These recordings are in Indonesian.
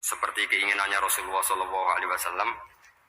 seperti keinginannya Rasulullah Shallallahu Alaihi Wasallam.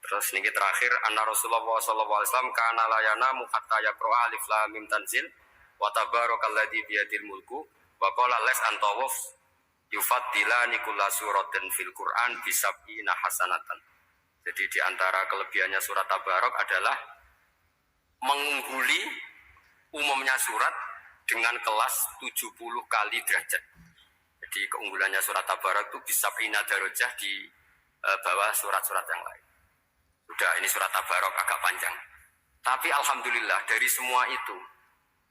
Terus niki terakhir, anna Rasulullah Shallallahu Alaihi Wasallam kana layana muhatta yaqra alif lam mim tanzil wa tabarakalladzi biyadil mulku wa qala las antawaf yufaddilani kulla suratin fil Qur'an bisab'ina hasanatan. Jadi di antara kelebihannya surat Tabarok adalah mengungguli umumnya surat dengan kelas 70 kali derajat. Jadi keunggulannya surat Tabarok itu bisab'ina darajah di bawah surat-surat yang lain. Sudah, ini surat Tabarok agak panjang. Tapi alhamdulillah dari semua itu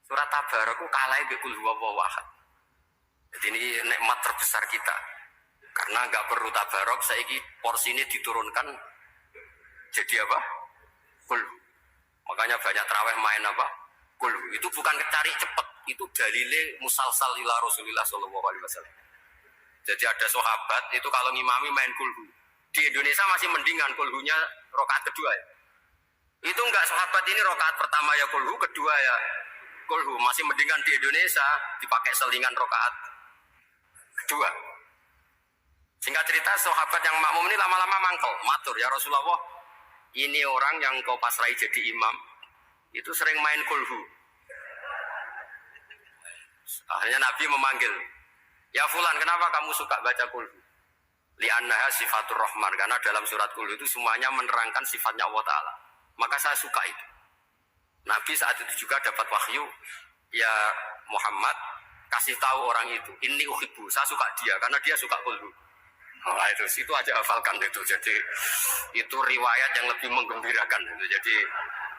surat Tabarok itu kalah bi qul huwallahu ahad. Jadi ini nikmat terbesar kita. Karena enggak perlu Tabarok, saiki porsi ini diturunkan jadi apa? Qul. Makanya banyak tarawih main apa? Qul. Itu bukan cari cepat, itu dalile musalsal ila Rasulillah sallallahu alaihi wasallam. Jadi ada sahabat itu kalau ngimami main kulhu. Di Indonesia masih mendingan kulhunya rakaat kedua ya. Itu enggak sahabat ini rakaat pertama ya kulhu, kedua ya kulhu. Masih mendingan di Indonesia dipakai selingan rakaat kedua. Singkat cerita sahabat yang makmum ini lama-lama mangkel, matur ya Rasulullah, ini orang yang kau pasrai jadi imam itu sering main kulhu. Akhirnya Nabi memanggil, ya fulan, kenapa kamu suka baca kulhu? Li'annaha sifatur rahman, karena dalam surat kulhu itu semuanya menerangkan sifatnya Allah Ta'ala. Maka saya suka itu. Nabi saat itu juga dapat wahyu, ya Muhammad, kasih tahu orang itu, inni uhibbu, saya suka dia karena dia suka kulhu. Nah, itu aja hafalkan itu. Jadi itu riwayat yang lebih menggembirakan itu. Jadi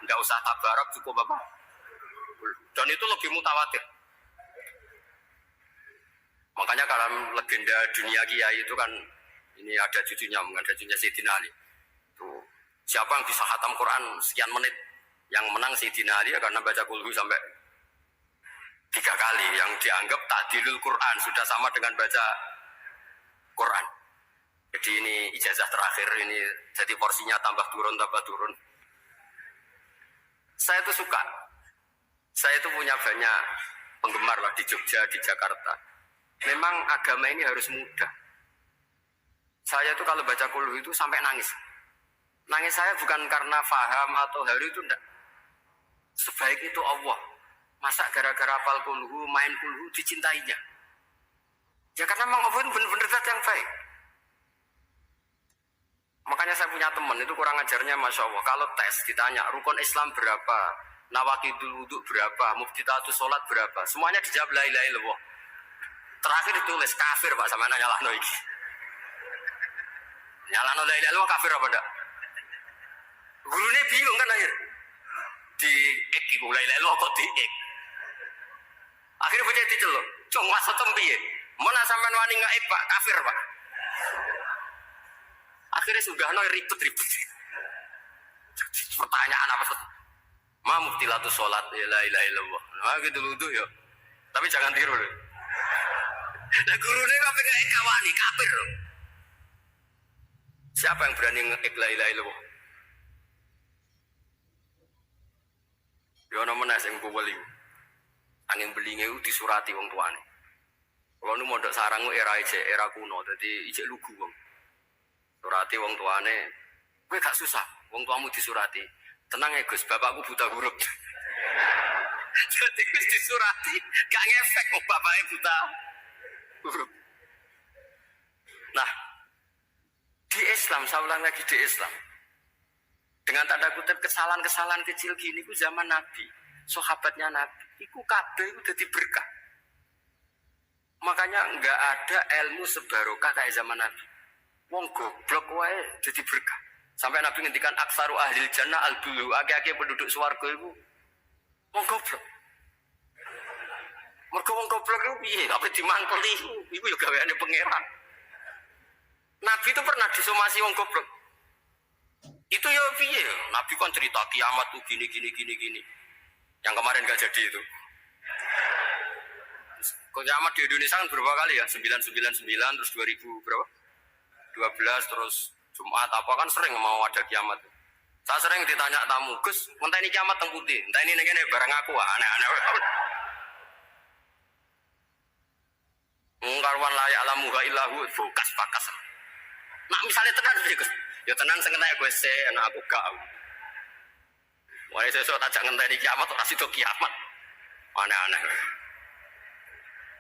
enggak usah Tabarok, cukup apa? Dan itu lebih mutawatir. Makanya kalau legenda dunia kiai itu kan ini ada cucunya Sayyidina Ali. Tuh, siapa yang bisa khatam Quran sekian menit? Yang menang Sayyidina Ali ya, karena baca kulhu sampai 3 kali. Yang dianggap ta'dilul Quran, sudah sama dengan baca Quran. Jadi ini ijazah terakhir, ini jadi porsinya tambah turun. Saya itu suka. Saya itu punya banyak penggemar lah di Jogja, di Jakarta. Memang agama ini harus mudah. Saya itu kalau baca kulhu itu sampai nangis. Nangis saya bukan karena faham atau haru, itu enggak. Sebaik itu Allah. Masa gara-gara hafal kulhu, main kulhu dicintainya? Ya karena memang Allah itu benar-benar zat yang baik. Makanya saya punya teman itu kurang ajarnya Masya Allah. Kalau tes ditanya rukun Islam berapa, nawakidul wudhu berapa, muftitatus sholat berapa, semuanya dijawab la ilaha illallah. Terakhir ditulis kafir Pak, sama nyalahno iki. Nyalahno la ilaha illallah kafir apa enggak? Gurunya bingung kan akhir. Di ek iku la ilaha illallah kok di ek. Akhirnya bocah diceluk, "Cung maksud piye? Mana sampean wani ngaik Pak, kafir Pak." Akhirnya sudah ribut-ribut. Pertanyaan apa tuh? Ma muftilatus sholat ya la ilaha illallah. Nah gitu ludu ya. Tapi jangan tiru deh. Nah gurunya apa nggak kawani kafir. Siapa yang berani nge-ek la ilaha illallah? Yo nomor nasi yang beli. Angin belinya itu disurati wong tuane. Kalau nu mondok sarang era kuno, jadi ijek lugu wong. Surati wong tuane, gue gak susah, wong tuamu disurati. Tenang ya Gus, bapakku buta huruf. Jadi Gus disurati, gak ngefek wong bapaknya buta huruf. Nah, di Islam, saya ulang lagi di Islam. Dengan tanda kutip kesalahan-kesalahan kecil gini, itu zaman Nabi, sahabatnya Nabi, itu kabeh itu jadi berkah. Makanya enggak ada ilmu sebarokah kayak zaman Nabi. Wong goblok wae jadi berkah. Sampai Nabi ngendikan aksaru ahlil jannah al-bulu, ake-ake penduduk swarga iku wong goblok. Mergo wong goblok iku piye? Apa dimangkeli iku ya gaweane pangeran. Nabi itu pernah disomasi wong goblok. Itu ya piye? Nabi kan cerita kiamat tuh gini. Yang kemarin gak jadi itu. Kiamat di Indonesia kan berapa kali ya? 999 terus 2000 berapa? 12 terus Jumat apa kan sering mau ada kiamat. Saya sering ditanya tamu, Gus, entah ini kiamat teng putih, entah ini barang aku aneh-aneh. Mungkarwan layak lamuha illahu bokas pakas. Nak misalnya tenan Gus. Ya tenan sing entek gue se, aku gak. Wah, sesuk tak ngenteni kiamat ora sida kiamat. Aneh-aneh.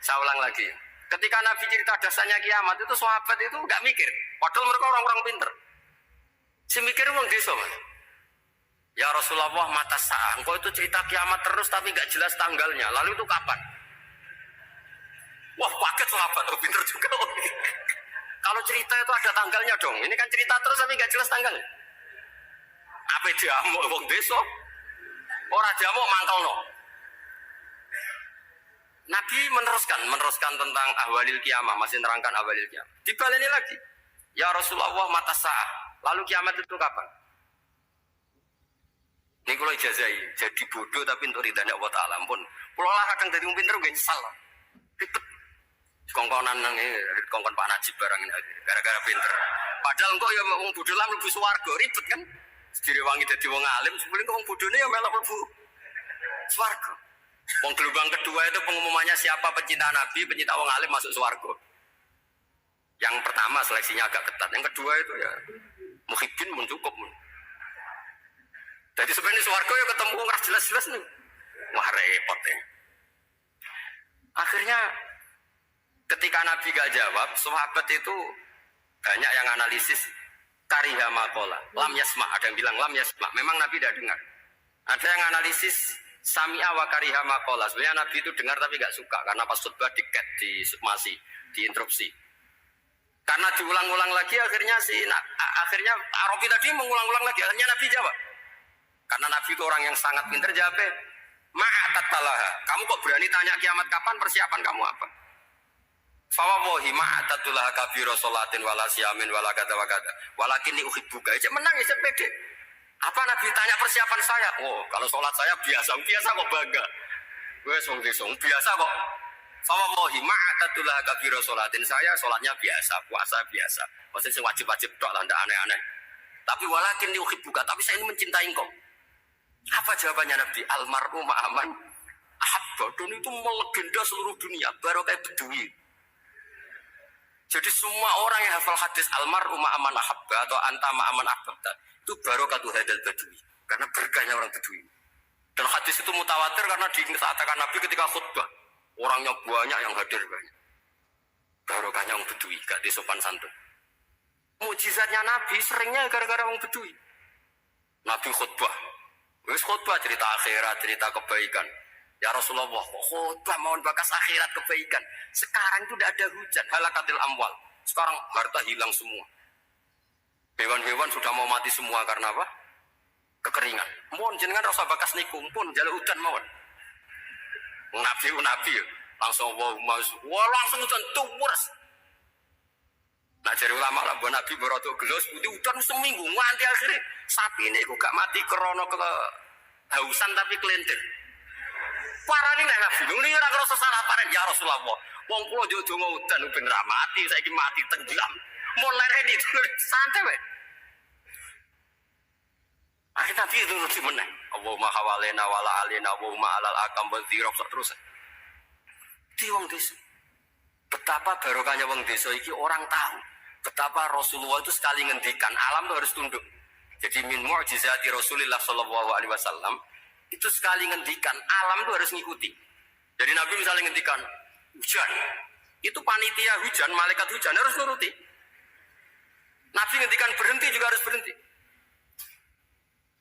Saya ulang lagi. Ketika Nabi cerita dasarnya kiamat itu sahabat itu enggak mikir. Padahal mereka orang-orang pinter. Si mikir wong desa, Mas. Ya Rasulullah mata sah. Engkau itu cerita kiamat terus tapi enggak jelas tanggalnya. Lalu itu kapan? Wah, paket sahabat, oh, pinter juga. Kalau cerita itu ada tanggalnya dong. Ini kan cerita terus tapi enggak jelas tanggalnya. Apa dia mau wong desa? Ora diamuk mangkelno. Nabi meneruskan tentang ahwalil kiamah, masih nerangkan ahwalil kiamah. Dibaleni lagi. Ya Rasulullah mata sah. Lalu kiamat itu kapan? Ini kalau ijazai, jadi bodoh tapi untuk ridhanya Allah Ta'ala pun. Kalau lah kadang dari pinter gak nyesal. Ribet. Kongkonan kongkon Pak Najib barang ini gara-gara pinter. Padahal kok ya wong bodoh lah mlebu swarga, ribet kan? Direwangi dadi wong alim, sebelum wong bodohne ya melok mlebu swarga. Wong gelombang kedua itu pengumumannya siapa pecinta Nabi, pecinta wong alim masuk swarga. Yang pertama seleksinya agak ketat, yang kedua itu ya muhibbin mun cukup. Jadi sebenarnya swarga ya ketemu wong jelas-jelas nih. Wah repot ya. Akhirnya ketika Nabi gak jawab, sahabat itu banyak yang analisis kariha makola, lam yasma, ada yang bilang lam yasma, memang Nabi tidak dengar. Ada yang analisis sami'a wa kariha makola, sebenarnya Nabi itu dengar tapi gak suka, karena pas khutbah diket, masih diinterupsi. Karena diulang-ulang lagi, akhirnya akhirnya Arabi tadi mengulang-ulang lagi, akhirnya Nabi jawab. Karena Nabi itu orang yang sangat pintar, jawabnya, ma'atat talaha, kamu kok berani tanya kiamat kapan, persiapan kamu apa? Fawawahi ma'atatullah kabiro sholatin wala siyamin wala kata wakata walakin ni uhibbuka. Cek menang ya, cek pede. Apa Nabi tanya persiapan saya? Oh, kalau sholat saya biasa kok bangga. Gue song biasa kok. Fawawahi ma'atatullah kabiro sholatin, saya sholatnya biasa, puasa biasa. Maksudnya wajib-wajib doa, tidak aneh-aneh. Tapi walakin ni uhibbuka, tapi saya ini mencintai engkau. Apa jawabannya Nabi? Almar'u ma'aman ahabba. Dan itu melegenda seluruh dunia, baru kayak bedui. Jadi semua orang yang hafal hadis almar'u ma'aman ahabba atau anta ma'aman ahabba itu barokatuh hadal badui, karena berkahnya orang badui. Dan hadis itu mutawatir karena dikatakan Nabi ketika khutbah, orangnya banyak yang hadir banyak. Barokahnya orang badui, gak disopan santun. Mujizatnya Nabi seringnya gara-gara orang badui. Nabi khutbah, wis khutbah cerita akhirat, cerita kebaikan. Ya Rasulullah, khutbah mohon bakas akhirat kebaikan. Sekarang itu tidak ada hujan, halakatil amwal. Sekarang harta hilang semua. Hewan-hewan sudah mau mati semua karena apa? Kekeringan. Mohon jenengan rasa bakas niku pun jalur hujan mohon. Nabi langsung langsung hujan tuwers. Nah jadi ulama lah buat Nabi berotok gelos putih hujan seminggu nganti akhirnya sapi ini kok gak mati krono kehausan tapi kelentir. Parani nek Nabi nuli ora ngrasa salah paren ya Rasulullah. Wong kula yo donga udan ben ra mati, saiki mati tenggelam. Mun lereni santai wae. Akhirnya Nabi itu nulis meneh. Allahumma hawalena wala alina Allahumma alal akam wa dzirok terus. Di wong desa. Betapa barokahnya wong desa iki orang tahu. Betapa Rasulullah itu sekali ngendikan alam itu harus tunduk. Jadi min mu'jizati Rasulullah sallallahu alaihi wasallam itu sekali ngendikan alam itu harus ngikuti. Jadi Nabi misalnya ngendikan hujan, itu panitia hujan, malaikat hujan harus nuruti. Nabi ngendikan berhenti juga harus berhenti.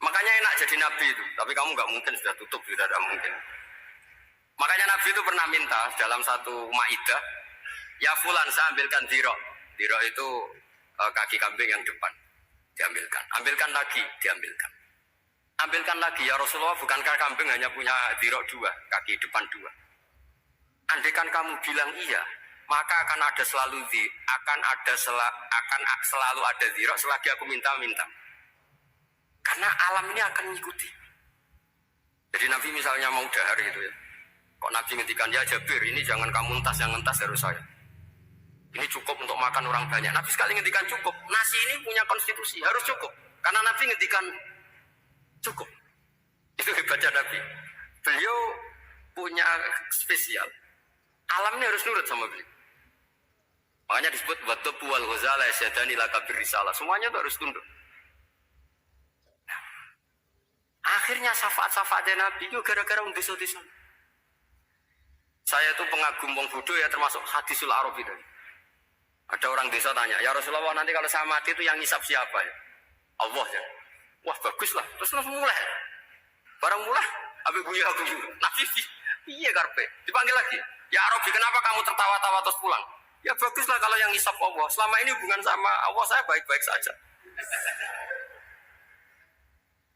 Makanya enak jadi Nabi itu. Tapi kamu nggak mungkin, sudah tutup, sudah tidak mungkin. Makanya Nabi itu pernah minta dalam satu maidah, ya fulan saya ambilkan dirok. Dirok itu kaki kambing yang depan, diambilkan. Ambilkan lagi, diambilkan. Ambilkan lagi ya Rasulullah, bukankah kambing hanya punya dirok dua, kaki depan dua? Andaikan kamu bilang iya, maka akan selalu ada dirok selagi aku minta. Karena alam ini akan mengikuti. Jadi Nabi misalnya mau dahar gitu ya, kok Nabi ngendikan ya Jabir, ini jangan kamu entas, yang entas harus saya. Ini cukup untuk makan orang banyak. Nabi sekali ngendikan cukup. Nasi ini punya konstitusi, harus cukup. Karena Nabi ngendikan cukup. Itu hebatnya Nabi. Beliau punya spesial. Alam ini harus nurut sama beliau. Makanya disebut wadabu wal ghazala syadani laka birrisalah. Semuanya itu harus tunduk. Akhirnya syafaat-syafaatnya Nabi itu gara-gara desa-desa. Saya itu pengagum wong bodoh ya, termasuk hadisul Arabi tadi. Ada orang desa tanya, ya Rasulullah nanti kalau saya mati itu yang ngisap siapa ya? Allah ya. Wah bagus lah, terus langsung mulai. Barang mulai, habis guya aku Nabi iya karpe, dipanggil lagi. Ya Arabi kenapa kamu tertawa-tawa terus pulang? Ya baguslah kalau yang ngisap Allah. Selama ini hubungan sama Allah saya baik-baik saja.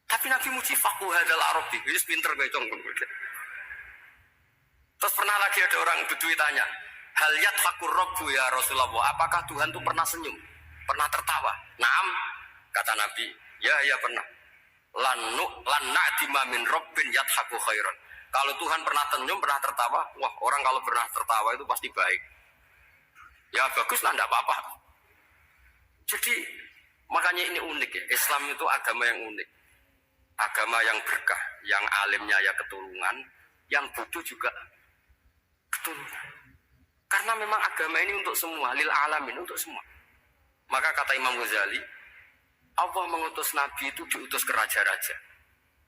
Tapi Nabi muji fakuh hadal Arabi, itu pinter kayak congkong. Terus pernah lagi ada orang Bedui tanya, hal yadhakur rabbu ya Rasulullah, apakah Tuhan itu pernah senyum, pernah tertawa? Naam, kata Nabi, ya pernah. Lan na'dima min rabbin yadhaku khairan. Kalau Tuhan pernah senyum, pernah tertawa, wah orang kalau pernah tertawa itu pasti baik. Ya bagus lah, enggak apa-apa. Jadi makanya ini unik ya, Islam itu agama yang unik. Agama yang berkah, yang alimnya ya ketulungan, yang bodoh juga ketulungan. Karena memang agama ini untuk semua, lil alamin, untuk semua. Maka kata Imam Ghazali, Allah mengutus Nabi itu diutus ke raja-raja,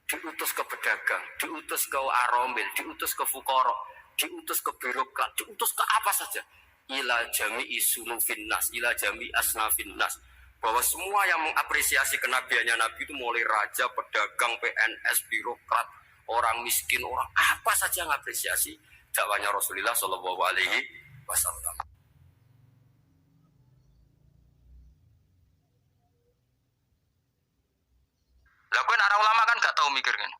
diutus ke pedagang, diutus ke aromil, diutus ke fukara, diutus ke birokrat, diutus ke apa saja. Ila jami'i sunufin nas, ila jami'i asnafin nas. Bahwa semua yang mengapresiasi kenabiannya Nabi itu mulai raja, pedagang, PNS, birokrat, orang miskin, orang apa saja yang mengapresiasi dakwahnya Rasulullah Shallallahu Alaihi Wasallam. Lah kowe anak ulama kan gak tahu mikir kan.